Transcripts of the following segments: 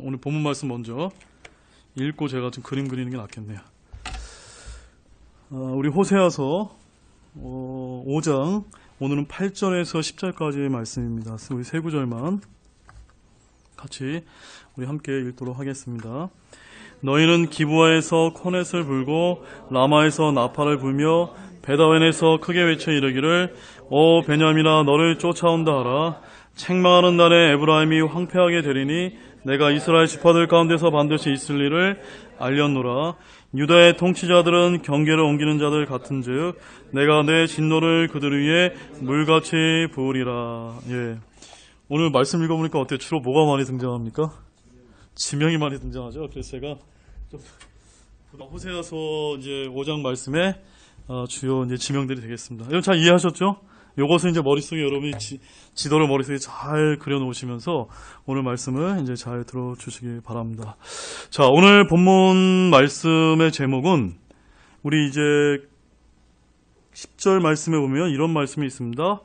오늘 본문 말씀 먼저 읽고 제가 좀 그림 그리는 게 낫겠네요. 우리 호세아서 5장, 오늘은 8절에서 10절까지의 말씀입니다. 우리 세 구절만 같이 우리 함께 읽도록 하겠습니다. 너희는 기브아에서 코넷을 불고 라마에서 나팔을 불며 베다웬에서 크게 외쳐 이르기를 오 베냐민아 너를 쫓아온다 하라. 책망하는 날에 에브라임이 황폐하게 되리니 내가 이스라엘 지파들 가운데서 반드시 있을 일을 알렸노라. 유다의 통치자들은 경계를 옮기는 자들 같은즉 내가 내 진노를 그들 위에 물같이 부으리라. 예. 오늘 말씀 읽어보니까 어때요? 주로 뭐가 많이 등장합니까? 지명이 많이 등장하죠. 그래서 제가 좀 호세아서 이제 5장 말씀에 주요 이제 지명들이 되겠습니다. 여러분 잘 이해하셨죠? 요것을 이제 머릿속에 여러분이 지도를 머릿속에 잘 그려놓으시면서 오늘 말씀을 이제 잘 들어주시기 바랍니다. 자, 오늘 본문 말씀의 제목은 우리 이제 10절 말씀에 보면 이런 말씀이 있습니다.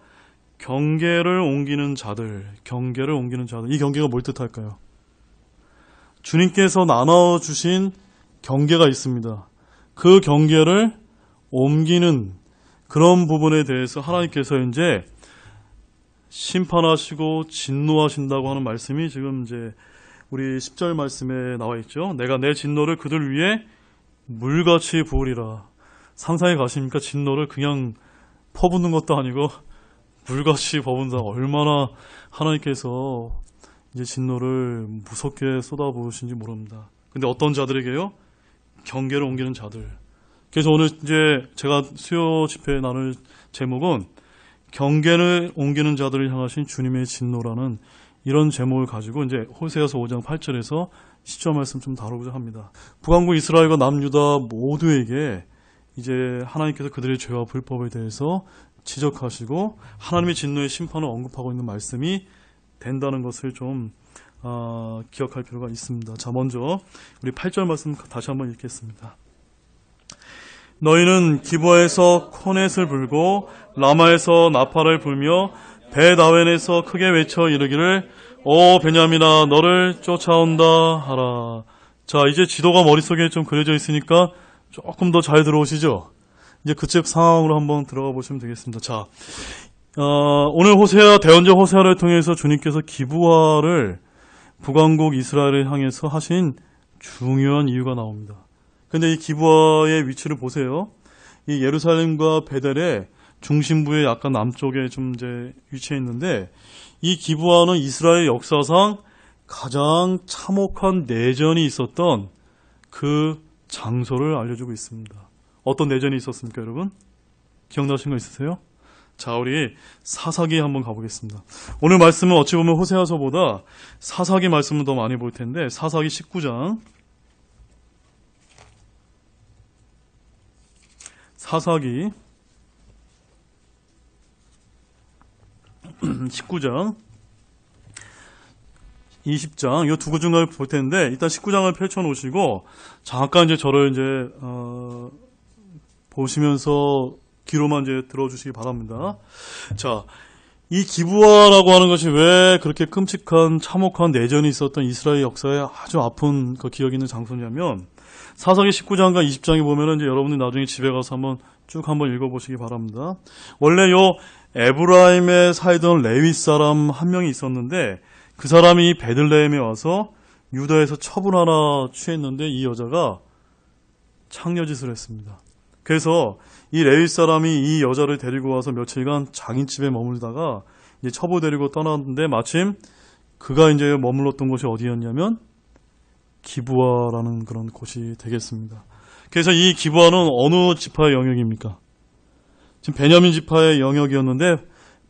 경계를 옮기는 자들, 경계를 옮기는 자들. 이 경계가 뭘 뜻할까요? 주님께서 나눠주신 경계가 있습니다. 그 경계를 옮기는 그런 부분에 대해서 하나님께서 이제 심판하시고 진노하신다고 하는 말씀이 지금 이제 우리 10절 말씀에 나와 있죠. 내가 내 진노를 그들 위에 물같이 부으리라. 상상해 가십니까? 진노를 그냥 퍼붓는 것도 아니고 물같이 버분다. 얼마나 하나님께서 이제 진노를 무섭게 쏟아부으신지 모릅니다. 근데 어떤 자들에게요? 경계를 옮기는 자들. 그래서 오늘 이제 제가 수요 집회에 나눌 제목은 경계를 옮기는 자들을 향하신 주님의 진노라는 이런 제목을 가지고 이제 호세아서 5장 8절에서 10절 말씀 좀 다루고자 합니다. 북왕국 이스라엘과 남유다 모두에게 이제 하나님께서 그들의 죄와 불법에 대해서 지적하시고 하나님의 진노의 심판을 언급하고 있는 말씀이 된다는 것을 좀 기억할 필요가 있습니다. 자, 먼저 우리 8절 말씀 다시 한번 읽겠습니다. 너희는 기브아에서 코넷을 불고 라마에서 나팔을 불며 베다웬에서 크게 외쳐 이르기를 오 베냐민아 너를 쫓아온다 하라. 자, 이제 지도가 머릿속에 좀 그려져 있으니까 조금 더 잘 들어오시죠? 이제 그쪽 상황으로 한번 들어가 보시면 되겠습니다. 자, 오늘 호세아, 대언자 호세아를 통해서 주님께서 기브아를 북왕국 이스라엘을 향해서 하신 중요한 이유가 나옵니다. 근데 이 기브아의 위치를 보세요. 이 예루살렘과 베델의 중심부의 약간 남쪽에 좀 이제 위치해 있는데 이 기브아는 이스라엘 역사상 가장 참혹한 내전이 있었던 그 장소를 알려주고 있습니다. 어떤 내전이 있었습니까, 여러분? 기억나신 거 있으세요? 자, 우리 사사기 한번 가보겠습니다. 오늘 말씀은 어찌 보면 호세아서보다 사사기 말씀을 더 많이 볼 텐데 사사기 19장 사사기 19장 20장 이 두 구절을 볼 텐데 일단 19장을 펼쳐 놓으시고 잠깐 이제 저를 이제 보시면서 귀로만 이제 들어주시기 바랍니다. 자, 이 기브아라고 하는 것이 왜 그렇게 끔찍한 참혹한 내전이 있었던 이스라엘 역사에 아주 아픈 그 기억이 있는 장소냐면 사사기 19장과 20장에 보면은 이제 여러분들 나중에 집에 가서 한번 읽어보시기 바랍니다. 원래 요 에브라임에 살던 레위 사람 한 명이 있었는데 그 사람이 베들레헴에 와서 유다에서 처분 하나 취했는데 이 여자가 창녀짓을 했습니다. 그래서 이 레위 사람이 이 여자를 데리고 와서 며칠간 자기집에 머물다가 이제 처부 데리고 떠났는데 마침 그가 이제 머물렀던 곳이 어디였냐면 기브아라는 그런 곳이 되겠습니다. 그래서 이 기브아는 어느 지파의 영역입니까? 지금 베냐민 지파의 영역이었는데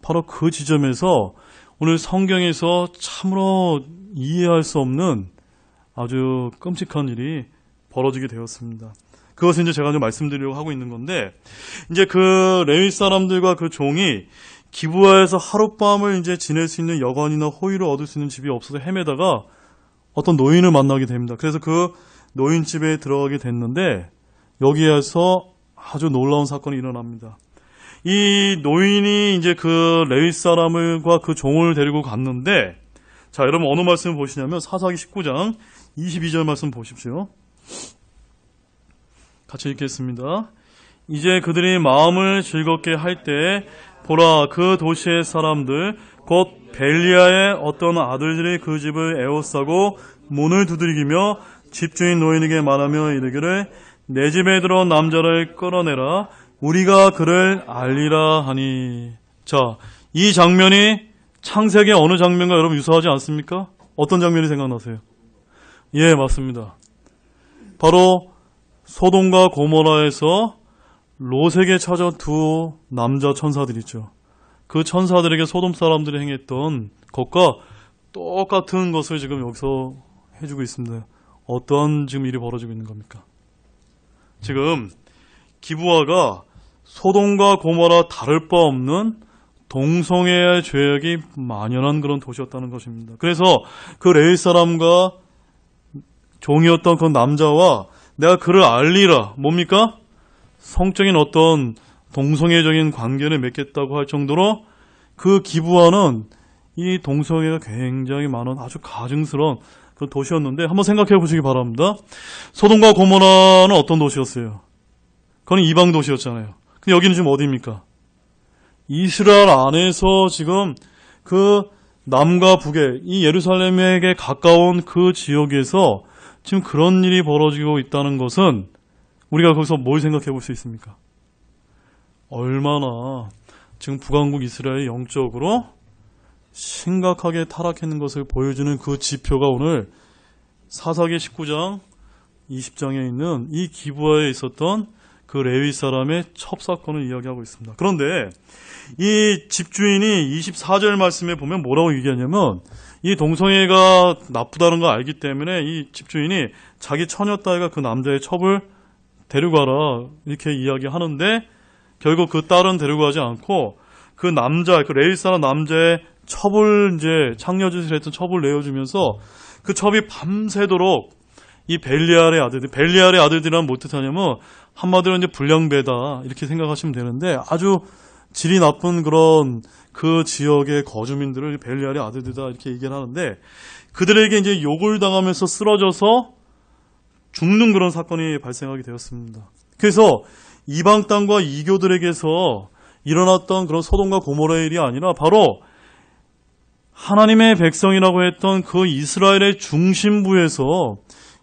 바로 그 지점에서 오늘 성경에서 참으로 이해할 수 없는 아주 끔찍한 일이 벌어지게 되었습니다. 그것을 이제 제가 좀 말씀드리려고 하고 있는 건데, 이제 그 레위 사람들과 그 종이 기브아에서 하룻밤을 이제 지낼 수 있는 여관이나 호유를 얻을 수 있는 집이 없어서 헤매다가 어떤 노인을 만나게 됩니다. 그래서 그 노인 집에 들어가게 됐는데 여기에서 아주 놀라운 사건이 일어납니다. 이 노인이 이제 그 레위 사람과 그 종을 데리고 갔는데 자, 여러분 어느 말씀을 보시냐면 사사기 19장 22절 말씀 보십시오. 같이 읽겠습니다. 이제 그들이 마음을 즐겁게 할 때 보라 그 도시의 사람들 곧 벨리아의 어떤 아들들이 그 집을 에워싸고 문을 두드리기며 집주인 노인에게 말하며 이르기를 내 집에 들어온 남자를 끌어내라 우리가 그를 알리라 하니. 자, 이 장면이 창세기 어느 장면과 여러분 유사하지 않습니까? 어떤 장면이 생각나세요? 예, 맞습니다. 바로 소돔과 고모라에서 롯에게 찾아온 두 남자 천사들 있죠. 그 천사들에게 소돔 사람들이 행했던 것과 똑같은 것을 지금 여기서 해주고 있습니다. 어떤 지금 일이 벌어지고 있는 겁니까? 지금 기브아가 소돔과 고모라 다를 바 없는 동성애의 죄악이 만연한 그런 도시였다는 것입니다. 그래서 그 레위 사람과 종이었던 그 남자와 내가 그를 알리라. 뭡니까? 성적인 어떤 동성애적인 관계를 맺겠다고 할 정도로 그 기브아는 이 동성애가 굉장히 많은 아주 가증스러운 그런 도시였는데 한번 생각해 보시기 바랍니다. 소돔과 고모라는 어떤 도시였어요? 그건 이방 도시였잖아요. 근데 여기는 지금 어디입니까? 이스라엘 안에서 지금 그 남과 북에 이 예루살렘에게 가까운 그 지역에서 지금 그런 일이 벌어지고 있다는 것은 우리가 거기서 뭘 생각해 볼 수 있습니까? 얼마나 지금 북왕국 이스라엘이 영적으로 심각하게 타락했는 것을 보여주는 그 지표가 오늘 사사기 19장 20장에 있는 이 기브아에 있었던 그 레위 사람의 첩사건을 이야기하고 있습니다. 그런데 이 집주인이 24절 말씀에 보면 뭐라고 얘기하냐면 이 동성애가 나쁘다는 걸 알기 때문에 이 집주인이 자기 처녀딸과 그 남자의 첩을 데려가라 이렇게 이야기하는데 결국 그 딸은 데려가지 않고 그 남자, 그 레위 사람 남자의 첩을 이제 창녀짓을 했던 첩을 내어주면서 그 첩이 밤새도록 이 벨리알의 아들들, 벨리알의 아들들이란 뭐 뜻하냐면 한마디로 이제 불량배다 이렇게 생각하시면 되는데 아주 질이 나쁜 그런 그 지역의 거주민들을 벨리알의 아들들이다 이렇게 얘기를 하는데 그들에게 이제 욕을 당하면서 쓰러져서 죽는 그런 사건이 발생하게 되었습니다. 그래서 이방 땅과 이교들에게서 일어났던 그런 소돔과 고모라의 일이 아니라 바로 하나님의 백성이라고 했던 그 이스라엘의 중심부에서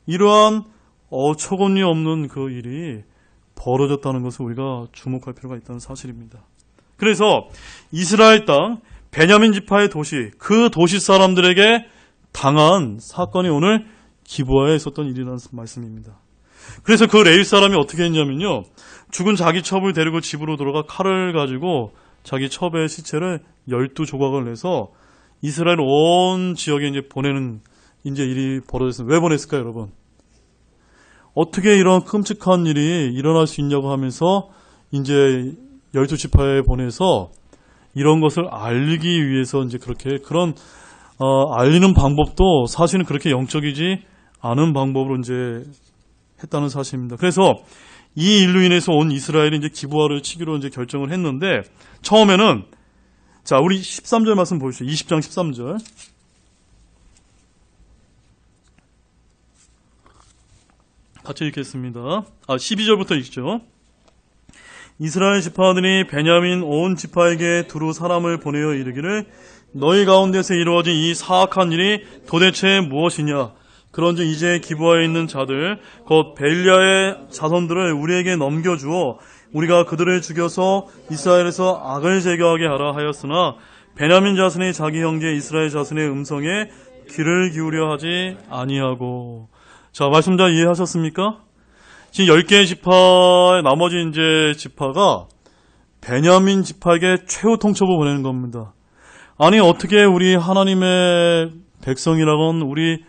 이러한 어처구니 없는 그 일이 벌어졌다는 것을 우리가 주목할 필요가 있다는 사실입니다. 그래서 이스라엘 땅 베냐민 지파의 도시, 그 도시 사람들에게 당한 사건이 오늘 기브아에 있었던 일이라는 말씀입니다. 그래서 그 레위 사람이 어떻게 했냐면요, 죽은 자기 첩을 데리고 집으로 들어가 칼을 가지고 자기 첩의 시체를 12조각을 내서 이스라엘 온 지역에 이제 보내는 이제 일이 벌어졌습니다. 왜 보냈을까요, 여러분? 어떻게 이런 끔찍한 일이 일어날 수 있냐고 하면서 이제 12지파에 보내서 이런 것을 알리기 위해서 이제 그렇게 그런 알리는 방법도 사실은 그렇게 영적이지 않은 방법으로 이제 했다는 사실입니다. 그래서 이 일로 인해서 온 이스라엘이 이제 기브아를 치기로 이제 결정을 했는데 처음에는 자, 우리 13절 말씀 보십시오. 20장 13절. 같이 읽겠습니다. 12절부터 읽죠. 이스라엘 지파들이 베냐민 온 지파에게 두루 사람을 보내어 이르기를 너희 가운데서 이루어진 이 사악한 일이 도대체 무엇이냐? 그런즉 이제 기브아에 있는 자들 곧 벨리아의 자손들을 우리에게 넘겨주어 우리가 그들을 죽여서 이스라엘에서 악을 제거하게 하라 하였으나 베냐민 자손이 자기 형제 이스라엘 자손의 음성에 귀를 기울여 하지 아니하고. 자, 말씀 잘 이해하셨습니까? 지금 10개의 지파의 나머지 이제 지파가 베냐민 지파에게 최후 통첩을 보내는 겁니다. 아니, 어떻게 우리 하나님의 백성이라곤 우리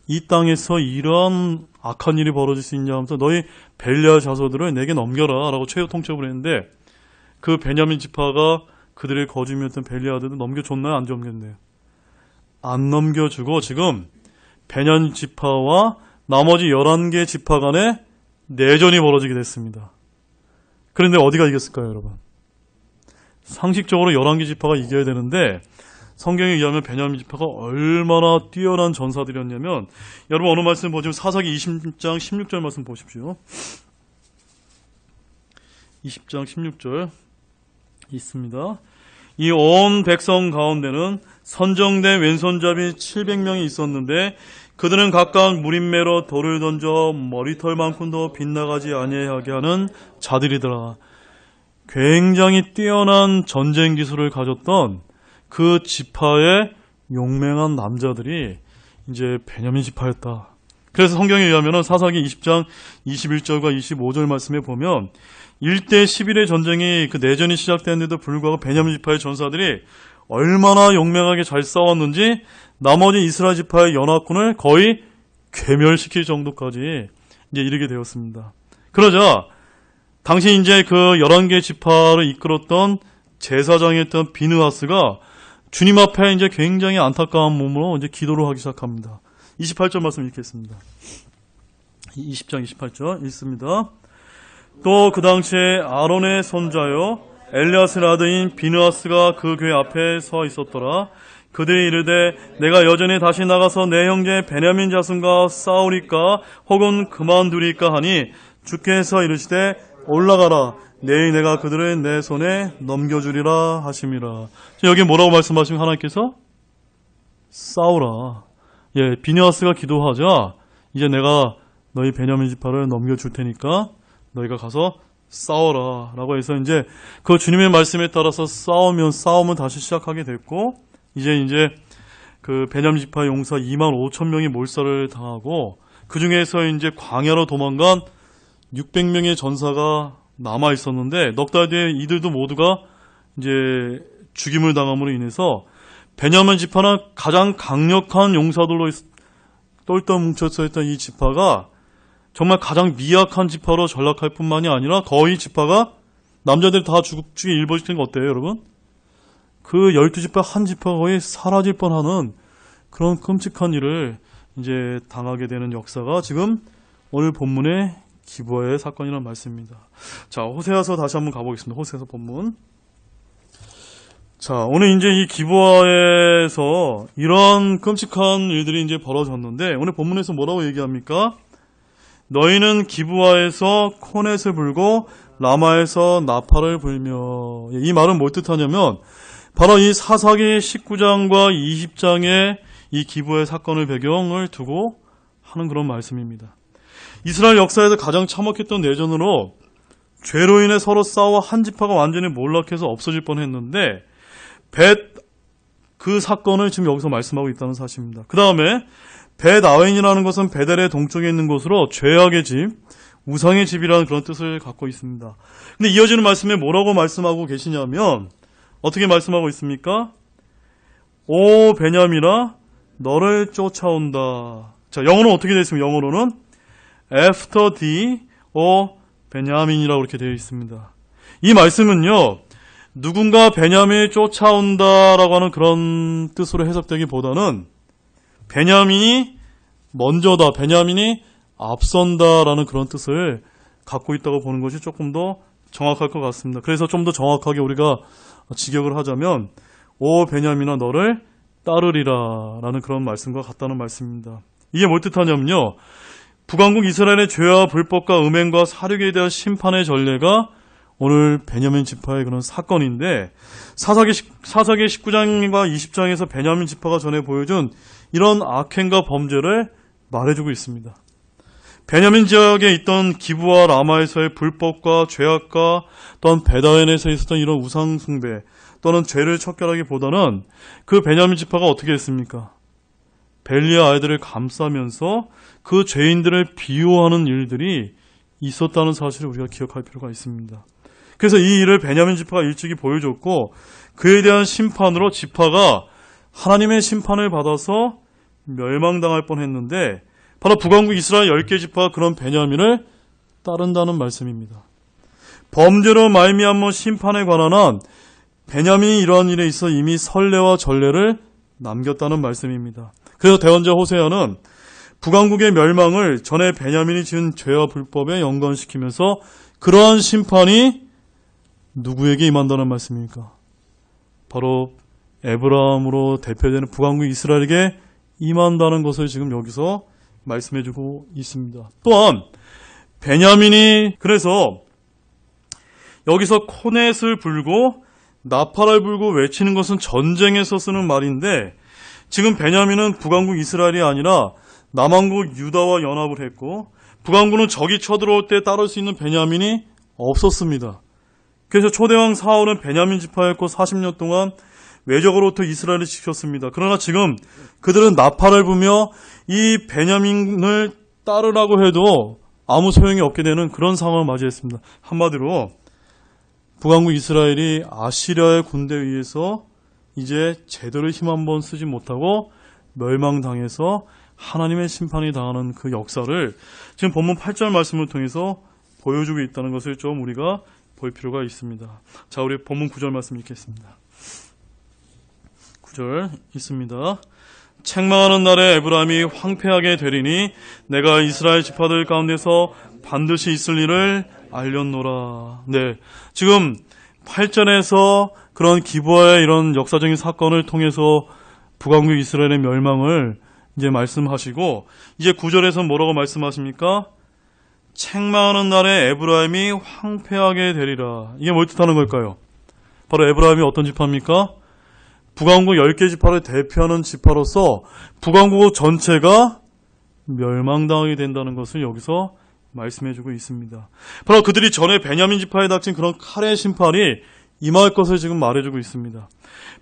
이 땅에서 이런 악한 일이 벌어질 수 있냐 하면서 너희 벨리아 자손들을 내게 넘겨라 라고 최후 통첩을 했는데 그 베냐민 지파가 그들의 거주민이었던 벨리아들을 넘겨줬나요? 안 넘겼나요? 안 넘겨주고 지금 베냐민 지파와 나머지 11개 지파 간에 내전이 벌어지게 됐습니다. 그런데 어디가 이겼을까요, 여러분? 상식적으로 11개 지파가 이겨야 되는데 성경에 의하면 베냐민 지파가 얼마나 뛰어난 전사들이었냐면, 여러분 어느 말씀 보시면 사사기 20장 16절 말씀 보십시오. 20장 16절 있습니다. 이 온 백성 가운데는 선정된 왼손잡이 700명이 있었는데 그들은 각각 무림매로 돌을 던져 머리털만큼도 빗나가지 아니하게 하는 자들이더라. 굉장히 뛰어난 전쟁 기술을 가졌던 그 지파의 용맹한 남자들이 이제 베냐민 지파였다. 그래서 성경에 의하면 사사기 20장 21절과 25절 말씀에 보면 1대 11의 전쟁이 그 내전이 시작됐는데도 불구하고 베냐민 지파의 전사들이 얼마나 용맹하게 잘 싸웠는지 나머지 이스라엘 지파의 연합군을 거의 괴멸시킬 정도까지 이제 이르게 되었습니다. 그러자 당시 이제 그 11개 지파를 이끌었던 제사장이었던 비느하스가 주님 앞에 이제 굉장히 안타까운 몸으로 이제 기도를 하기 시작합니다. 28절 말씀 읽겠습니다. 20장 28절 읽습니다. 또 그 당시에 아론의 손자요 엘리아스의 아들인 비느하스가 그 교회 앞에 서 있었더라. 그들이 이르되 내가 여전히 다시 나가서 내 형제 베냐민 자손과 싸우리까 혹은 그만두리까 하니 주께서 이르시되 올라가라 내일 내가 그들을 내 손에 넘겨주리라 하심이라. 여기 뭐라고 말씀하시면 하나님께서 싸우라. 예, 비느하스가 기도하자 이제 내가 너희 베냐민 지파를 넘겨줄 테니까 너희가 가서 싸워라 라고 해서 이제 그 주님의 말씀에 따라서 싸움은 다시 시작하게 됐고 이제 그 베냐민 지파 용사 25,000명이 몰살을 당하고 그 중에서 이제 광야로 도망간 600명의 전사가 남아 있었는데 넉 달 뒤에 이들도 모두가 이제 죽임을 당함으로 인해서 베냐민 지파는 가장 강력한 용사들로 똘똘 뭉쳐서 있던 이 지파가 정말 가장 미약한 지파로 전락할 뿐만이 아니라 거의 지파가 남자들 다 죽게 일벌시킨 거 어때요, 여러분? 그 12지파 한 지파가 거의 사라질 뻔하는 그런 끔찍한 일을 이제 당하게 되는 역사가 지금 오늘 본문의 기브아의 사건이라는 말씀입니다. 자, 호세아서 다시 한번 가보겠습니다. 호세아서 본문. 자, 오늘 이제 이 기브아에서 이런 끔찍한 일들이 이제 벌어졌는데 오늘 본문에서 뭐라고 얘기합니까? 너희는 기브아에서 코넷을 불고 라마에서 나팔을 불며. 이 말은 뭘 뜻하냐면 바로 이 사사기 19장과 20장의 이 기브아의 사건을 배경을 두고 하는 그런 말씀입니다. 이스라엘 역사에서 가장 참혹했던 내전으로 죄로 인해 서로 싸워 한 지파가 완전히 몰락해서 없어질 뻔했는데 그 사건을 지금 여기서 말씀하고 있다는 사실입니다. 그 다음에 벳아웬이라는 것은 베델의 동쪽에 있는 곳으로 죄악의 집, 우상의 집이라는 그런 뜻을 갖고 있습니다. 근데 이어지는 말씀에 뭐라고 말씀하고 계시냐면 어떻게 말씀하고 있습니까? 오 베냐민아 너를 쫓아온다. 자, 영어로는 어떻게 되어 있습니까? 영어로는 after thee o 베냐민이라고 이렇게 되어 있습니다. 이 말씀은요. 누군가 베냐민을 쫓아온다라고 하는 그런 뜻으로 해석되기보다는 베냐민이 먼저다, 베냐민이 앞선다라는 그런 뜻을 갖고 있다고 보는 것이 조금 더 정확할 것 같습니다. 그래서 좀 더 정확하게 우리가 직역을 하자면 오 베냐민아 너를 따르리라 라는 그런 말씀과 같다는 말씀입니다. 이게 뭘 뜻하냐면요. 북왕국 이스라엘의 죄와 불법과 음행과 살육에 대한 심판의 전례가 오늘 베냐민 지파의 그런 사건인데 사사기 19장과 20장에서 베냐민 지파가 전에 보여준 이런 악행과 범죄를 말해주고 있습니다. 베냐민 지역에 있던 기브아 라마에서의 불법과 죄악과 또는 벳아웬에서 있었던 이런 우상 숭배 또는 죄를 척결하기보다는 그 베냐민 지파가 어떻게 했습니까? 벨리아 아이들을 감싸면서 그 죄인들을 비호하는 일들이 있었다는 사실을 우리가 기억할 필요가 있습니다. 그래서 이 일을 베냐민 지파가 일찍이 보여줬고 그에 대한 심판으로 지파가 하나님의 심판을 받아서 멸망당할 뻔했는데 바로 북왕국 이스라엘 10개 지파가 그런 베냐민을 따른다는 말씀입니다. 범죄로 말미암은 심판에 관한 한 베냐민이 이러한 일에 있어 이미 선례와 전례를 남겼다는 말씀입니다. 그래서 대언자 호세아는 북왕국의 멸망을 전에 베냐민이 지은 죄와 불법에 연관시키면서 그러한 심판이 누구에게 임한다는 말씀입니까? 바로 에브라함으로 대표되는 북왕국 이스라엘에게 임한다는 것을 지금 여기서 말씀해주고 있습니다. 또한 베냐민이 그래서 여기서 코넷을 불고 나팔을 불고 외치는 것은 전쟁에서 쓰는 말인데 지금 베냐민은 북왕국 이스라엘이 아니라 남왕국 유다와 연합을 했고 북왕국은 적이 쳐들어올 때 따를 수 있는 베냐민이 없었습니다. 그래서 초대왕 사울은 베냐민 지파였고 40년 동안 외적으로부터 이스라엘을 지켰습니다. 그러나 지금 그들은 나팔을 불며 이 베냐민을 따르라고 해도 아무 소용이 없게 되는 그런 상황을 맞이했습니다. 한마디로 북왕국 이스라엘이 아시리아의 군대에 의해서 이제 제대로 힘 한번 쓰지 못하고 멸망당해서 하나님의 심판이 당하는 그 역사를 지금 본문 8절 말씀을 통해서 보여주고 있다는 것을 좀 우리가 볼 필요가 있습니다. 자, 우리 본문 9절 말씀 읽겠습니다. 9절 있습니다. 책망하는 날에 에브라임이 황폐하게 되리니 내가 이스라엘 지파들 가운데서 반드시 있을 일을 알렸노라. 네, 지금 8절에서 그런 기브아의 이런 역사적인 사건을 통해서 북왕국 이스라엘의 멸망을 이제 말씀하시고 이제 9절에서 뭐라고 말씀하십니까? 책망하는 날에 에브라임이 황폐하게 되리라. 이게 뭘 뜻하는 걸까요? 바로 에브라임이 어떤 지파입니까? 북왕국 10개 지파를 대표하는 지파로서 북왕국 전체가 멸망당하게 된다는 것을 여기서 말씀해주고 있습니다. 바로 그들이 전에 베냐민 지파에 닥친 그런 칼의 심판이 임할 것을 지금 말해주고 있습니다.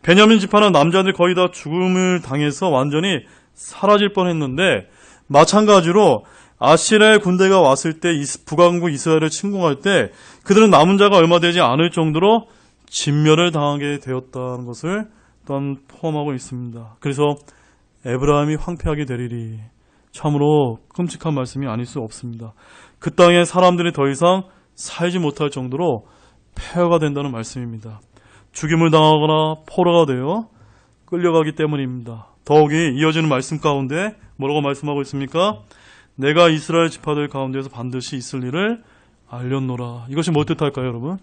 베냐민 지파는 남자들 거의 다 죽음을 당해서 완전히 사라질 뻔했는데 마찬가지로 아시리아의 군대가 왔을 때 북왕국 이스라엘을 침공할 때 그들은 남은 자가 얼마 되지 않을 정도로 진멸을 당하게 되었다는 것을 또한 포함하고 있습니다. 그래서 에브라임이 황폐하게 되리리. 참으로 끔찍한 말씀이 아닐 수 없습니다. 그 땅에 사람들이 더 이상 살지 못할 정도로 폐허가 된다는 말씀입니다. 죽임을 당하거나 포로가 되어 끌려가기 때문입니다. 더욱이 이어지는 말씀 가운데 뭐라고 말씀하고 있습니까? 내가 이스라엘 지파들 가운데서 반드시 있을 일을 알렸노라. 이것이 뭘 뜻할까요, 여러분?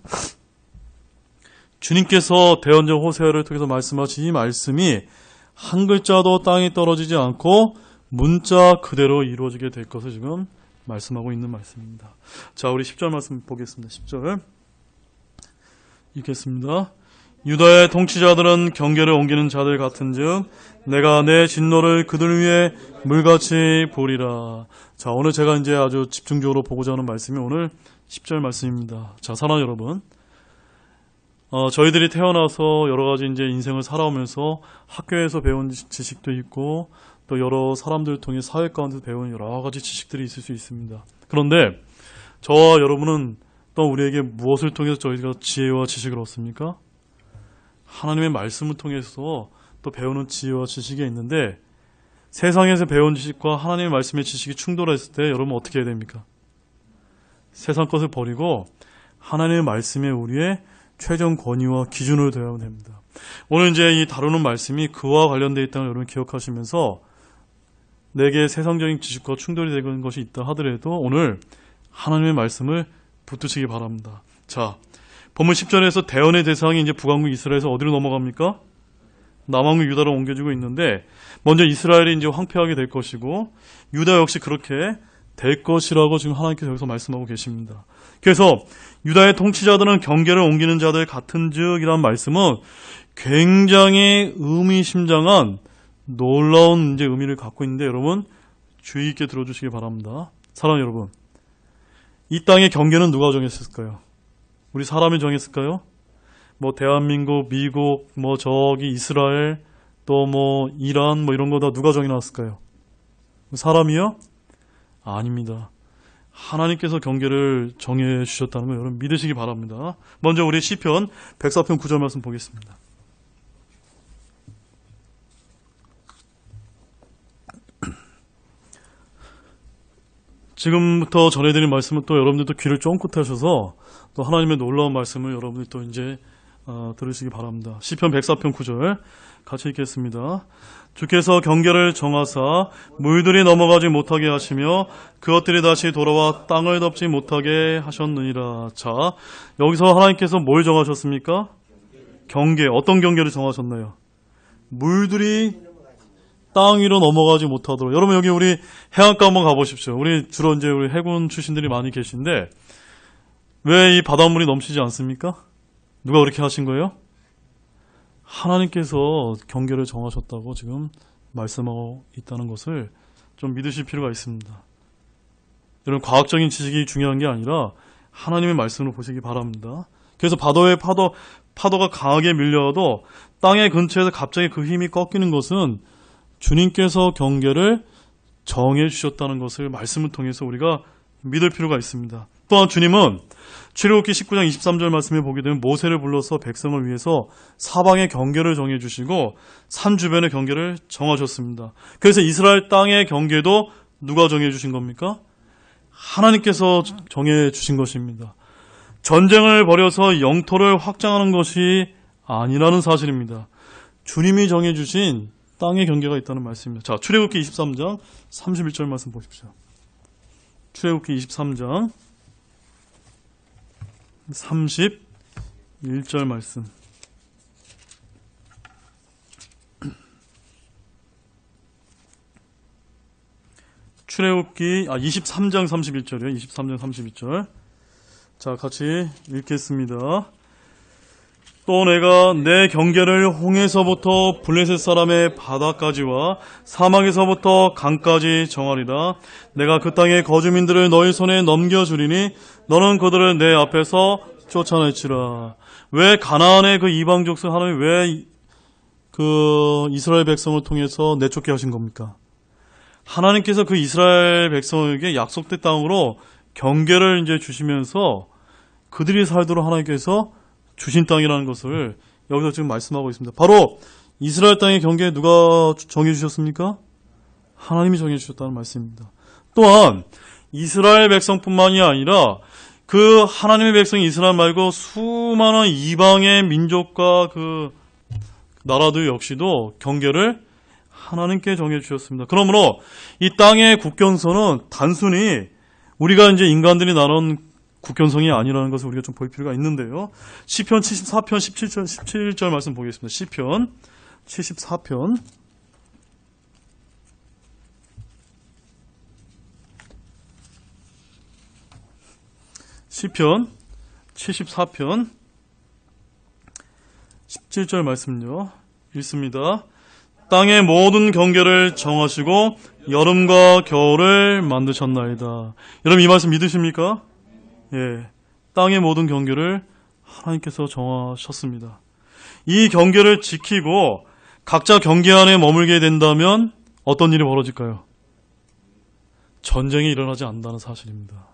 주님께서 대언자 호세아를 통해서 말씀하신 이 말씀이 한 글자도 땅에 떨어지지 않고 문자 그대로 이루어지게 될 것을 지금 말씀하고 있는 말씀입니다. 자, 우리 10절 말씀 보겠습니다. 10절 읽겠습니다. 유다의 통치자들은 경계를 옮기는 자들 같은즉 내가 내 진노를 그들 위에 물같이 보리라. 자, 오늘 제가 이제 아주 집중적으로 보고자 하는 말씀이 오늘 10절 말씀입니다. 자, 사랑하는 여러분, 저희들이 태어나서 여러 가지 이제 인생을 살아오면서 학교에서 배운 지식도 있고 또 여러 사람들을 통해 사회 가운데서 배운 여러 가지 지식들이 있을 수 있습니다. 그런데 저와 여러분은 또 우리에게 무엇을 통해서 저희가 지혜와 지식을 얻습니까? 하나님의 말씀을 통해서 또 배우는 지혜와 지식이 있는데 세상에서 배운 지식과 하나님의 말씀의 지식이 충돌했을 때 여러분 어떻게 해야 됩니까? 세상 것을 버리고 하나님의 말씀에 우리의 최종 권위와 기준을 둬야 됩니다. 오늘 이제 이 다루는 말씀이 그와 관련되어 있다는 걸 여러분 기억하시면서 내게 세상적인 지식과 충돌이 되는 것이 있다 하더라도 오늘 하나님의 말씀을 붙드시기 바랍니다. 자, 본문 10절에서 대언의 대상이 이제 북왕국 이스라엘에서 어디로 넘어갑니까? 남왕국 유다로 옮겨지고 있는데 먼저 이스라엘이 이제 황폐하게 될 것이고 유다 역시 그렇게 될 것이라고 지금 하나님께서 여기서 말씀하고 계십니다. 그래서 유다의 통치자들은 경계를 옮기는 자들 같은즉이라는 말씀은 굉장히 의미심장한 놀라운 이제 의미를 갖고 있는데 여러분 주의 있게 들어주시기 바랍니다. 사랑하는 여러분, 이 땅의 경계는 누가 정했을까요? 우리 사람이 정했을까요? 뭐 대한민국, 미국, 뭐 저기 이스라엘, 또 뭐 이란 뭐 이런 거 다 누가 정해놨을까요? 사람이요? 아닙니다. 하나님께서 경계를 정해 주셨다는 걸 여러분 믿으시기 바랍니다. 먼저 우리 시편 104편 9절 말씀 보겠습니다. 지금부터 전해드린 말씀은 또 여러분들도 귀를 쫑긋 하셔서 또 하나님의 놀라운 말씀을 여러분들이 또 이제 들으시기 바랍니다. 시편 104편 9절 같이 읽겠습니다. 주께서 경계를 정하사 물들이 넘어가지 못하게 하시며 그것들이 다시 돌아와 땅을 덮지 못하게 하셨느니라. 자, 여기서 하나님께서 뭘 정하셨습니까? 경계. 어떤 경계를 정하셨나요? 물들이 땅 위로 넘어가지 못하도록. 여러분 여기 우리 해안가 한번 가보십시오. 우리 주로 이제 우리 해군 출신들이 많이 계신데 왜 이 바닷물이 넘치지 않습니까? 누가 그렇게 하신 거예요? 하나님께서 경계를 정하셨다고 지금 말씀하고 있다는 것을 좀 믿으실 필요가 있습니다. 여러분 과학적인 지식이 중요한 게 아니라 하나님의 말씀을 보시기 바랍니다. 그래서 바다의 파도가 강하게 밀려도 땅의 근처에서 갑자기 그 힘이 꺾이는 것은 주님께서 경계를 정해 주셨다는 것을 말씀을 통해서 우리가 믿을 필요가 있습니다. 또한 주님은 출애굽기 19장 23절 말씀에 보게 되면 모세를 불러서 백성을 위해서 사방의 경계를 정해 주시고 산 주변의 경계를 정하셨습니다. 그래서 이스라엘 땅의 경계도 누가 정해 주신 겁니까? 하나님께서 정해 주신 것입니다. 전쟁을 벌여서 영토를 확장하는 것이 아니라는 사실입니다. 주님이 정해 주신 땅의 경계가 있다는 말씀입니다. 자, 출애굽기 23장 31절 말씀 보십시오. 출애굽기 23장 31절 말씀. 출애굽기 23장 31절이요. 23장 31절. 자, 같이 읽겠습니다. 또 내가 내 경계를 홍해서부터 블레셋 사람의 바다까지와 사막에서부터 강까지 정하리라. 내가 그 땅의 거주민들을 너희 손에 넘겨주리니 너는 그들을 내 앞에서 쫓아낼지라. 왜 가나안의 그 이방 족속 하나님이 왜 그 이스라엘 백성을 통해서 내쫓게 하신 겁니까? 하나님께서 그 이스라엘 백성에게 약속된 땅으로 경계를 이제 주시면서 그들이 살도록 하나님께서 주신 땅이라는 것을 여기서 지금 말씀하고 있습니다. 바로 이스라엘 땅의 경계 누가 정해 주셨습니까? 하나님이 정해 주셨다는 말씀입니다. 또한 이스라엘 백성뿐만이 아니라 그 하나님의 백성 이스라엘 말고 수많은 이방의 민족과 그 나라들 역시도 경계를 하나님께 정해 주셨습니다. 그러므로 이 땅의 국경선은 단순히 우리가 이제 인간들이 나눈 국경선이 아니라는 것을 우리가 좀 볼 필요가 있는데요. 시편 74편 17절 말씀 보겠습니다. 시편 74편 17절 말씀요. 읽습니다. 땅의 모든 경계를 정하시고 여름과 겨울을 만드셨나이다. 여러분 이 말씀 믿으십니까? 예, 땅의 모든 경계를 하나님께서 정하셨습니다. 이 경계를 지키고 각자 경계 안에 머물게 된다면 어떤 일이 벌어질까요? 전쟁이 일어나지 않는다는 사실입니다.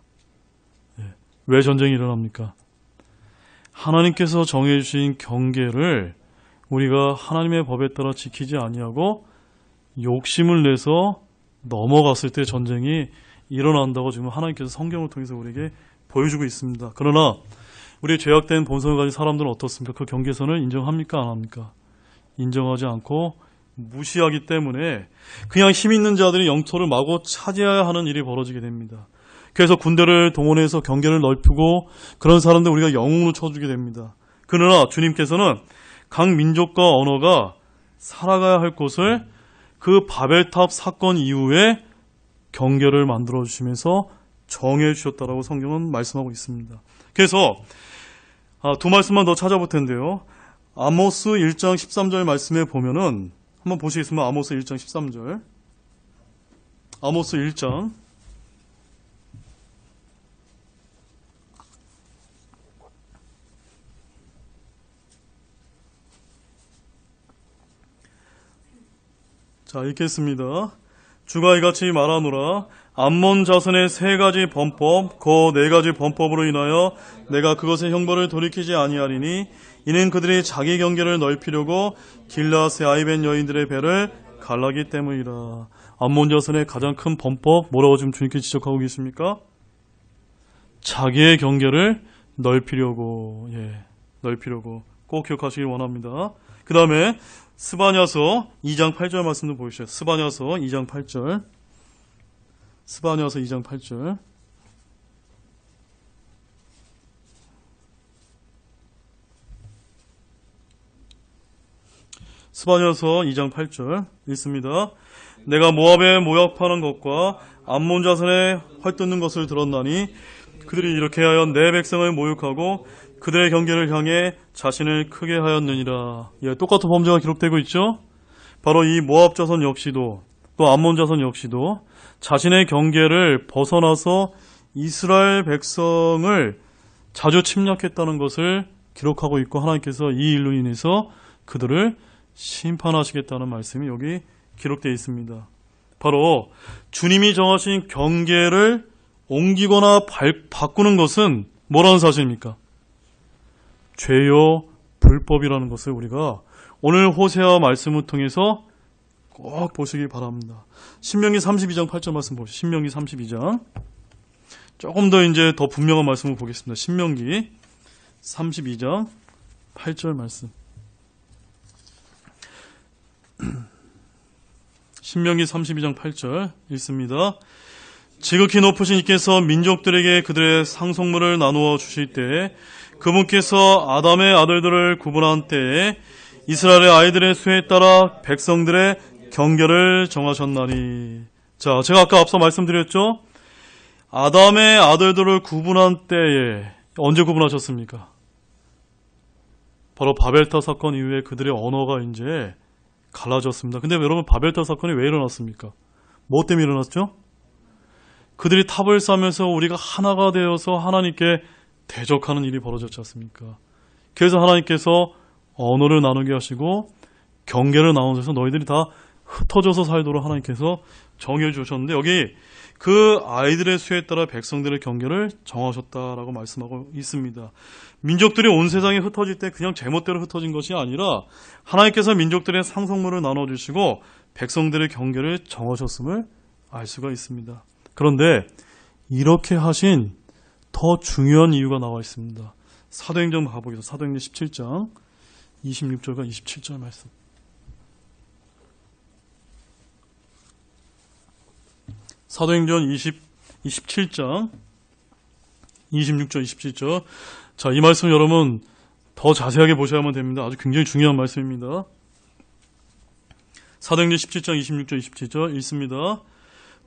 예, 왜 전쟁이 일어납니까? 하나님께서 정해주신 경계를 우리가 하나님의 법에 따라 지키지 아니하고 욕심을 내서 넘어갔을 때 전쟁이 일어난다고 지금 하나님께서 성경을 통해서 우리에게 보여주고 있습니다. 그러나 우리 죄악된 본성을 가진 사람들은 어떻습니까? 그 경계선을 인정합니까? 안 합니까? 인정하지 않고 무시하기 때문에 그냥 힘 있는 자들이 영토를 마구 차지해야 하는 일이 벌어지게 됩니다. 그래서 군대를 동원해서 경계를 넓히고 그런 사람들 우리가 영웅으로 쳐주게 됩니다. 그러나 주님께서는 각 민족과 언어가 살아가야 할 곳을 그 바벨탑 사건 이후에 경계를 만들어 주시면서 정해 주셨다라고 성경은 말씀하고 있습니다. 그래서 두 말씀만 더 찾아볼 텐데요. 아모스 1장 13절 말씀에 보면은 한번 보시겠습니다. 아모스 1장 13절. 아모스 1장 읽겠습니다. 주가 이같이 말하노라. 암몬 자손의 세 가지 범법, 그 네 가지 범법으로 인하여 내가 그것의 형벌을 돌이키지 아니하리니 이는 그들이 자기 경계를 넓히려고 길라앗의 아이벤 여인들의 배를 갈라기 때문이라. 암몬 자손의 가장 큰 범법 뭐라고 지금 주님께 지적하고 계십니까? 자기의 경계를 넓히려고 꼭 기억하시길 원합니다. 그 다음에 스바냐서 2장 8절 말씀도 보시죠. 스바냐서 2장 8절. 스바냐서 2장 8절. 스바냐서 2장 8절 읽습니다. 내가 모압에 모욕하는 것과 암몬 자손의 헐뜯는 것을 들었나니 그들이 이렇게 하여 내 백성을 모욕하고 그들의 경계를 향해 자신을 크게 하였느니라. 예, 똑같은 범죄가 기록되고 있죠. 바로 이 모압 자손 역시도 또 암몬 자손 역시도 자신의 경계를 벗어나서 이스라엘 백성을 자주 침략했다는 것을 기록하고 있고 하나님께서 이 일로 인해서 그들을 심판하시겠다는 말씀이 여기 기록되어 있습니다. 바로 주님이 정하신 경계를 옮기거나 바꾸는 것은 뭐라는 사실입니까? 죄요 불법이라는 것을 우리가 오늘 호세아 말씀을 통해서 꼭 보시기 바랍니다. 신명기 32장 8절 말씀 보시죠. 신명기 32장. 조금 더 이제 더 분명한 말씀을 보겠습니다. 신명기 32장 8절 말씀. 신명기 32장 8절 읽습니다. 지극히 높으신 이께서 민족들에게 그들의 상속물을 나누어 주실 때에 그분께서 아담의 아들들을 구분한 때에 이스라엘의 아이들의 수에 따라 백성들의 경계를 정하셨나니. 자, 제가 아까 앞서 말씀드렸죠. 아담의 아들들을 구분한 때에 언제 구분하셨습니까? 바로 바벨탑 사건 이후에 그들의 언어가 이제 갈라졌습니다. 근데 여러분, 바벨탑 사건이 왜 일어났습니까? 뭐 때문에 일어났죠? 그들이 탑을 쌓으면서 우리가 하나가 되어서 하나님께 대적하는 일이 벌어졌지 않습니까? 그래서 하나님께서 언어를 나누게 하시고 경계를 나누셔서 너희들이 다 흩어져서 살도록 하나님께서 정해 주셨는데, 여기 그 아이들의 수에 따라 백성들의 경계를 정하셨다라고 말씀하고 있습니다. 민족들이 온 세상에 흩어질 때 그냥 제멋대로 흩어진 것이 아니라 하나님께서 민족들의 상속물을 나눠주시고 백성들의 경계를 정하셨음을 알 수가 있습니다. 그런데 이렇게 하신 더 중요한 이유가 나와 있습니다. 사도행전 가보겠습니다. 사도행전 17장 26절과 27절 말씀. 사도행전 27장 26절 27절. 자, 이 말씀 여러분 더 자세하게 보셔야만 됩니다. 아주 굉장히 중요한 말씀입니다. 사도행전 17장 26절 27절 읽습니다.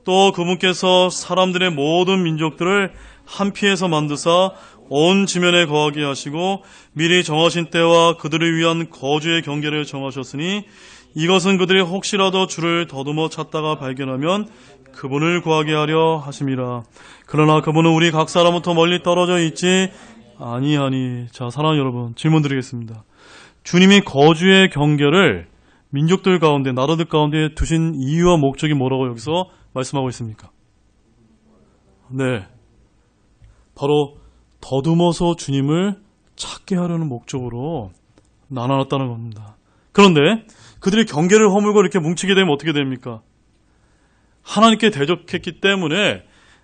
또 그분께서 사람들의 모든 민족들을 한 피에서 만드사 온 지면에 거하게 하시고 미리 정하신 때와 그들을 위한 거주의 경계를 정하셨으니 이것은 그들이 혹시라도 주를 더듬어 찾다가 발견하면 그분을 구하게 하려 하심이라. 그러나 그분은 우리 각 사람부터 멀리 떨어져 있지 아니하니. 자, 사랑하는 여러분, 질문 드리겠습니다. 주님이 거주의 경계를 민족들 가운데, 나라들 가운데 두신 이유와 목적이 뭐라고 여기서 말씀하고 있습니까? 네, 바로 더듬어서 주님을 찾게 하려는 목적으로 나눠놨다는 겁니다. 그런데 그들이 경계를 허물고 이렇게 뭉치게 되면 어떻게 됩니까? 하나님께 대적했기 때문에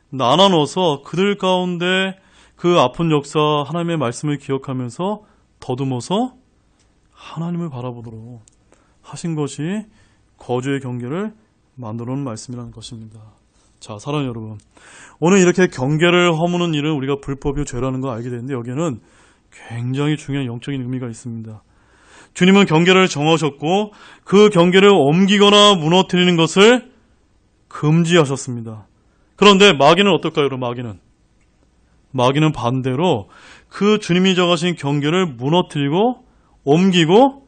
나눠서 그들 가운데 그 아픈 역사, 하나님의 말씀을 기억하면서 더듬어서 하나님을 바라보도록 하신 것이 거주의 경계를 만들어 놓은 말씀이라는 것입니다. 자, 사랑하는 여러분, 오늘 이렇게 경계를 허무는 일은 우리가 불법이요 죄라는 거 알게 되는데 여기에는 굉장히 중요한 영적인 의미가 있습니다. 주님은 경계를 정하셨고 그 경계를 옮기거나 무너뜨리는 것을 금지하셨습니다. 그런데 마귀는 어떨까요? 여러분, 마귀는 반대로 그 주님이 정하신 경계를 무너뜨리고 옮기고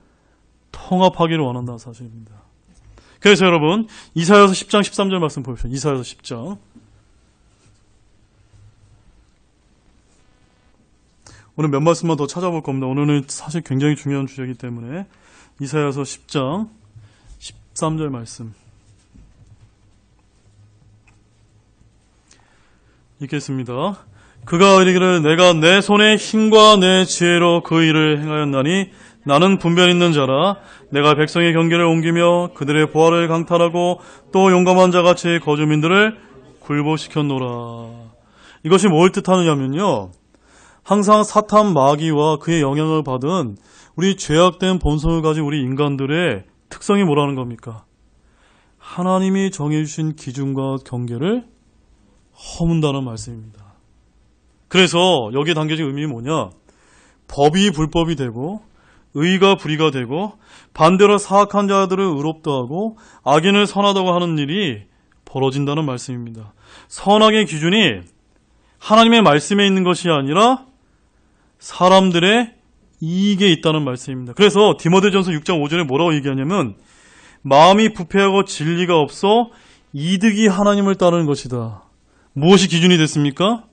통합하기를 원한다는 사실입니다. 그래서 여러분, 이사야서 10장 13절 말씀 보십시오. 이사야서 10장. 오늘 몇 말씀만 더 찾아볼 겁니다. 오늘은 사실 굉장히 중요한 주제이기 때문에 이사야서 10장 13절 말씀 읽겠습니다. 그가 이르기를 내가 내 손의 힘과 내 지혜로 그 일을 행하였나니 나는 분별 있는 자라. 내가 백성의 경계를 옮기며 그들의 보화를 강탈하고 또 용감한 자같이 거주민들을 굴복시켰노라. 이것이 뭘 뜻하느냐면요, 항상 사탄 마귀와 그의 영향을 받은 우리 죄악된 본성을 가진 우리 인간들의 특성이 뭐라는 겁니까? 하나님이 정해주신 기준과 경계를 허문다는 말씀입니다. 그래서 여기에 담겨진 의미는 뭐냐? 법이 불법이 되고 의가 불의가 되고 반대로 사악한 자들을 의롭다 하고 악인을 선하다고 하는 일이 벌어진다는 말씀입니다. 선악의 기준이 하나님의 말씀에 있는 것이 아니라 사람들의 이익에 있다는 말씀입니다. 그래서 디모데전서 6장 5절에 뭐라고 얘기하냐면 마음이 부패하고 진리가 없어 이득이 하나님을 따르는 것이다. 무엇이 기준이 됐습니까?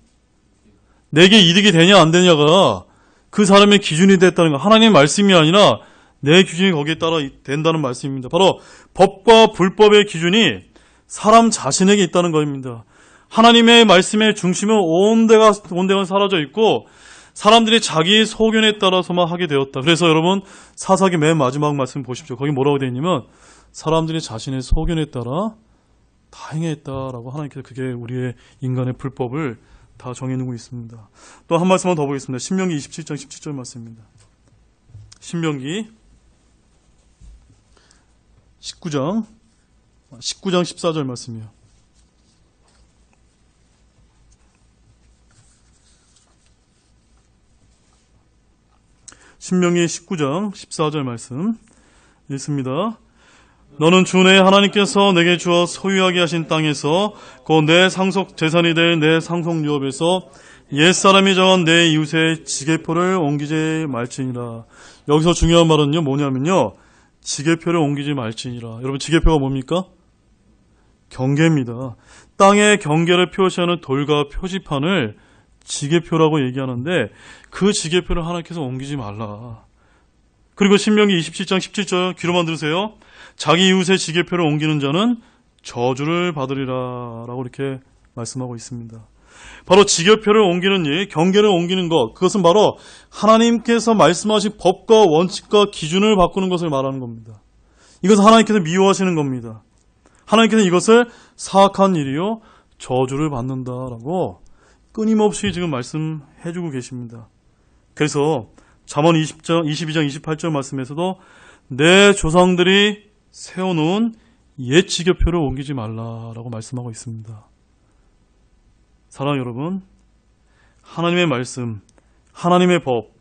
내게 이득이 되냐 안 되냐가 그 사람의 기준이 됐다는 거. 하나님의 말씀이 아니라 내 기준이 거기에 따라 된다는 말씀입니다. 바로 법과 불법의 기준이 사람 자신에게 있다는 것입니다. 하나님의 말씀의 중심은 온데가 사라져 있고 사람들이 자기 소견에 따라서만 하게 되었다. 그래서 여러분 사사기 맨 마지막 말씀 보십시오. 거기 뭐라고 되어 있냐면 사람들이 자신의 소견에 따라 다 행했다라고 하나님께서 그게 우리의 인간의 불법을 다 정해놓고 있습니다. 또 한 말씀만 더 보겠습니다. 신명기 27장 17절 말씀입니다. 신명기 19장 14절 말씀이요. 신명기 19장 14절 말씀 읽습니다. 너는 주 내 하나님께서 내게 주어 소유하게 하신 땅에서 곧 내 상속 재산이 될 내 상속 유업에서 옛사람이 정한 내 이웃의 지게표를 옮기지 말지니라. 여기서 중요한 말은요 뭐냐면요 지게표를 옮기지 말지니라. 여러분 지게표가 뭡니까? 경계입니다. 땅의 경계를 표시하는 돌과 표지판을 지게표라고 얘기하는데 그 지게표를 하나님께서 옮기지 말라. 그리고 신명기 27장 17절 귀로만 들으세요. 자기 이웃의 지게표를 옮기는 자는 저주를 받으리라 라고 이렇게 말씀하고 있습니다. 바로 지게표를 옮기는 일, 경계를 옮기는 것, 그것은 바로 하나님께서 말씀하신 법과 원칙과 기준을 바꾸는 것을 말하는 겁니다. 이것은 하나님께서 미워하시는 겁니다. 하나님께서 이것을 사악한 일이요 저주를 받는다라고 끊임없이 지금 말씀해주고 계십니다. 그래서 잠언 22장 28절 말씀에서도 내 조상들이 세워놓은 옛 지게표를 옮기지 말라라고 말씀하고 있습니다. 사랑하는 여러분, 하나님의 말씀, 하나님의 법,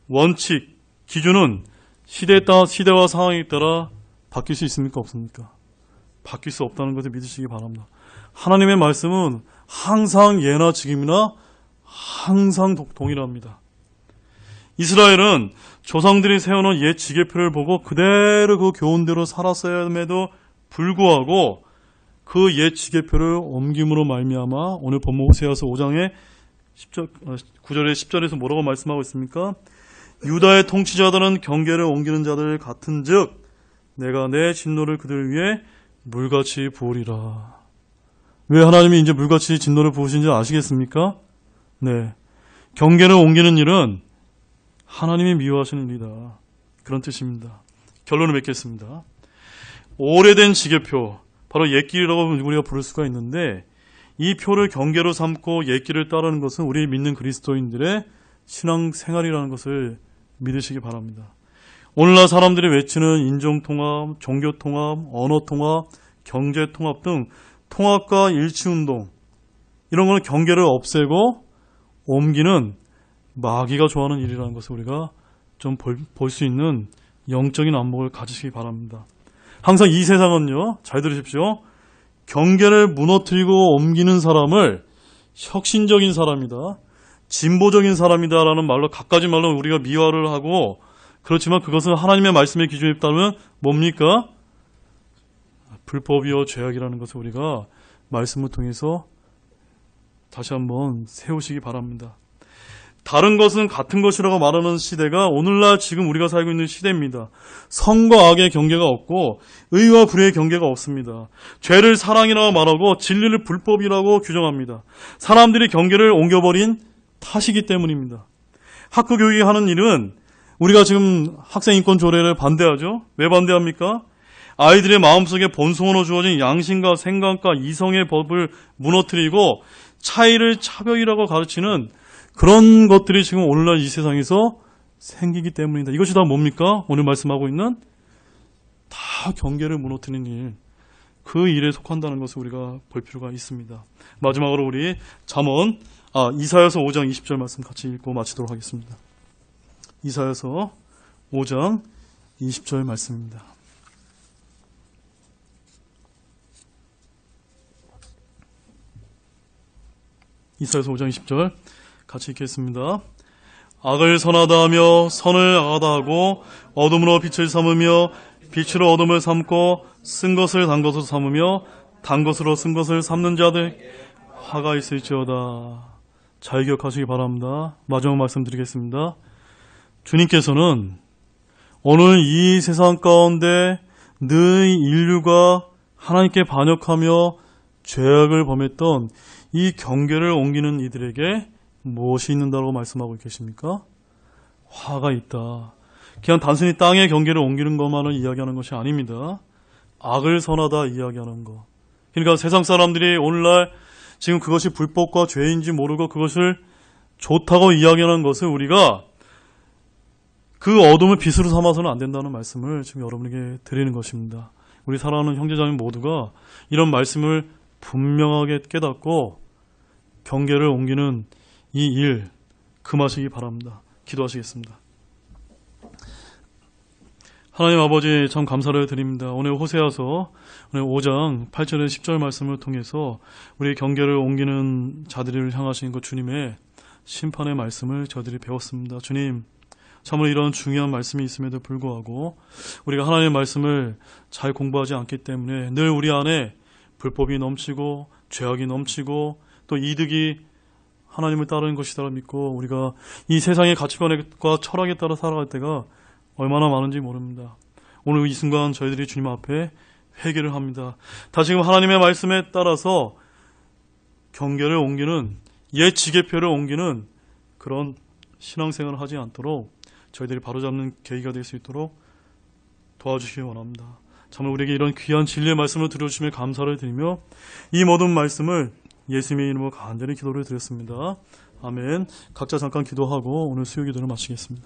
원칙, 기준은 시대와 상황에 따라 바뀔 수 있습니까? 없습니까? 바뀔 수 없다는 것을 믿으시기 바랍니다. 하나님의 말씀은 항상 예나 지금이나 항상 동일합니다. 이스라엘은 조상들이 세워놓은 옛 지게표를 보고 그대로 그 교훈대로 살았음에도 불구하고 그 옛 지게표를 옮김으로 말미암아 오늘 본문 호세아서 5장의 9절에 10절에서 뭐라고 말씀하고 있습니까? 유다의 통치자들은 경계를 옮기는 자들 같은즉 내가 내 진노를 그들 위에 물같이 부으리라. 왜 하나님이 이제 물같이 진노를 부으신지 아시겠습니까? 네, 경계를 옮기는 일은 하나님이 미워하시는 일이다. 그런 뜻입니다. 결론을 맺겠습니다. 오래된 지게표, 바로 옛길이라고 우리가 부를 수가 있는데 이 표를 경계로 삼고 옛길을 따르는 것은 우리 믿는 그리스도인들의 신앙생활이라는 것을 믿으시기 바랍니다. 오늘날 사람들이 외치는 인종통합, 종교통합, 언어통합, 경제통합 등 통합과 일치운동, 이런 거는 경계를 없애고 옮기는 마귀가 좋아하는 일이라는 것을 우리가 좀 볼 수 있는 영적인 안목을 가지시기 바랍니다. 항상 이 세상은요, 잘 들으십시오. 경계를 무너뜨리고 옮기는 사람을 혁신적인 사람이다, 진보적인 사람이다라는 말로 갖가지 말로 우리가 미화를 하고, 그렇지만 그것은 하나님의 말씀의 기준에 따르면 뭡니까? 불법이요 죄악이라는 것을 우리가 말씀을 통해서 다시 한번 세우시기 바랍니다. 다른 것은 같은 것이라고 말하는 시대가 오늘날 지금 우리가 살고 있는 시대입니다. 선과 악의 경계가 없고 의와 불의의 경계가 없습니다. 죄를 사랑이라고 말하고 진리를 불법이라고 규정합니다. 사람들이 경계를 옮겨버린 탓이기 때문입니다. 학교 교육이 하는 일은 우리가 지금 학생인권 조례를 반대하죠. 왜 반대합니까? 아이들의 마음속에 본성으로 주어진 양심과 생각과 이성의 법을 무너뜨리고 차이를 차별이라고 가르치는 그런 것들이 지금 오늘날 이 세상에서 생기기 때문입니다. 이것이 다 뭡니까? 오늘 말씀하고 있는 다 경계를 무너뜨리는 일, 그 일에 속한다는 것을 우리가 볼 필요가 있습니다. 마지막으로 우리 이사야서 5장 20절 말씀 같이 읽고 마치도록 하겠습니다. 이사야서 5장 20절 말씀입니다. 이사야서 5장 20절 같이 읽겠습니다. 악을 선하다 하며 선을 악하다 하고 어둠으로 빛을 삼으며 빛으로 어둠을 삼고 쓴 것을 단 것으로 삼으며 단 것으로 쓴 것을 삼는 자들 화가 있을지어다. 잘 기억하시기 바랍니다. 마지막 말씀드리겠습니다. 주님께서는 오늘 이 세상 가운데 늘 인류가 하나님께 반역하며 죄악을 범했던 이 경계를 옮기는 이들에게 무엇이 있는다고 말씀하고 계십니까? 화가 있다. 그냥 단순히 땅의 경계를 옮기는 것만을 이야기하는 것이 아닙니다. 악을 선하다 이야기하는 것. 그러니까 세상 사람들이 오늘날 지금 그것이 불법과 죄인지 모르고 그것을 좋다고 이야기하는 것을 우리가 그 어둠을 빛으로 삼아서는 안 된다는 말씀을 지금 여러분에게 드리는 것입니다. 우리 사랑하는 형제자매 모두가 이런 말씀을 분명하게 깨닫고 경계를 옮기는 이 일 금하시기 바랍니다. 기도하시겠습니다. 하나님 아버지 참 감사를 드립니다. 오늘 호세아서 오늘 5장 8절에 10절 말씀을 통해서 우리 경계를 옮기는 자들을 향하신 그 주님의 심판의 말씀을 저들이 배웠습니다. 주님, 참으로 이런 중요한 말씀이 있음에도 불구하고 우리가 하나님의 말씀을 잘 공부하지 않기 때문에 늘 우리 안에 불법이 넘치고 죄악이 넘치고 또 이득이 하나님을 따르는 것이다 믿고 우리가 이 세상의 가치관과 철학에 따라 살아갈 때가 얼마나 많은지 모릅니다. 오늘 이 순간 저희들이 주님 앞에 회개를 합니다. 다시금 하나님의 말씀에 따라서 경계를 옮기는 옛 지계표를 옮기는 그런 신앙생활을 하지 않도록 저희들이 바로잡는 계기가 될 수 있도록 도와주시기 원합니다. 정말 우리에게 이런 귀한 진리의 말씀을 들어주시며 감사를 드리며 이 모든 말씀을 예수님의 이름으로 간절히 기도를 드렸습니다. 아멘. 각자 잠깐 기도하고 오늘 수요 기도를 마치겠습니다.